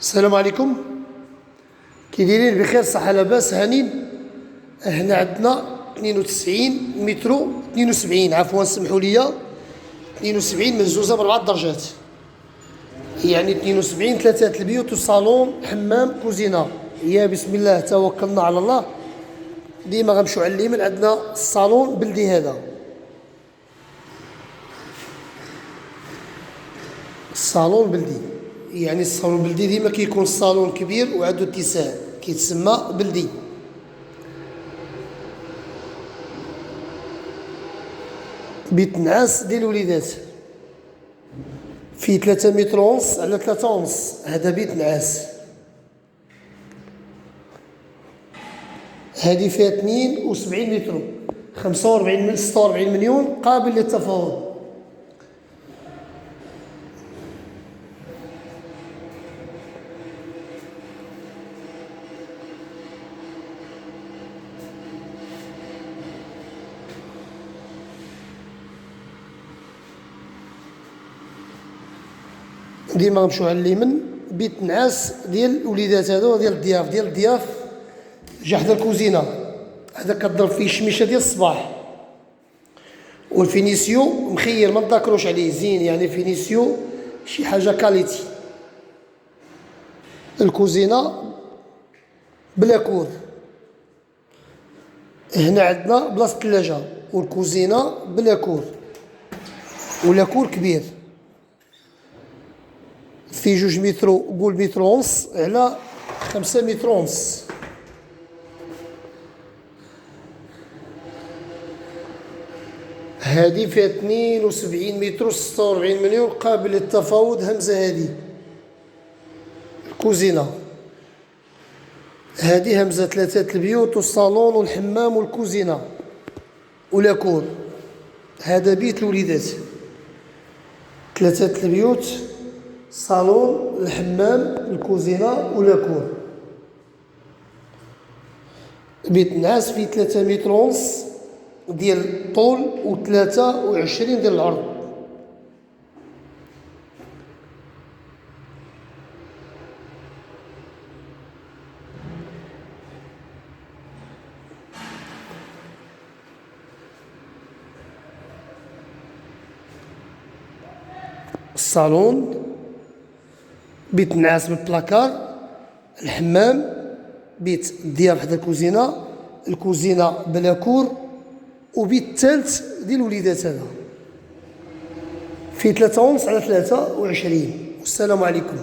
السلام عليكم. كي دايرين؟ بخير، صحة لاباس، هانين. هنا عندنا 92 مترو، 72 عفوا، سمحوا لي، 72 مهزوزة ب4 درجات، يعني 72 ثلاثة البيوت والصالون حمام كوزينة. يا بسم الله توكلنا على الله. ديما غنمشيو على اليمين، عندنا الصالون بلدي. هذا الصالون بلدي، يعني الصالون بلدي ديما كيكون الصالون كبير وعنده اتساع، كيتسمى بلدي. بيت نعاس ديال الوليدات، فيه 3 متر ونص على 3 ونص. هذا بيت نعاس. هذه فيها 72 متر، 46 مليون، قابل للتفاوض. ديما غنمشيو على اليمين. بيت نعاس ديال الوليدات، هذا ديال الضياف جا حدا الكوزينه. هذا كضرب فيه الشميشه ديال الصباح، والفينيسيو مخير ما نذكروش عليه، زين يعني فينيسيو شي حاجه كاليتي. الكوزينه بلا كور. هنا عندنا بلاصه الثلاجه، والكوزينه بلا كور ولا كور كبير. في 2 مترو، قول متر ونص على 5 متر ونص. هذه فيها 72 متر و46 مليون، قابل للتفاوض. همزة هذه الكوزينة. هذه همزة 3 البيوت والصالون والحمام والكوزينة ولاكور. هذا بيت الوليدات، 3 البيوت، صالون، الحمام، الكوزينة ولاكور. بيت نعاس فيه 3 متر ونص ديال الطول و23 ديال العرض. الصالون بيت نعاس بالبلاكار. الحمام بيت ضياف حدا الكوزينة، الكوزينة بلا كور. وبيت الثالث ديال الوليدات، هذا فيه 3 ونص على 23. والسلام عليكم.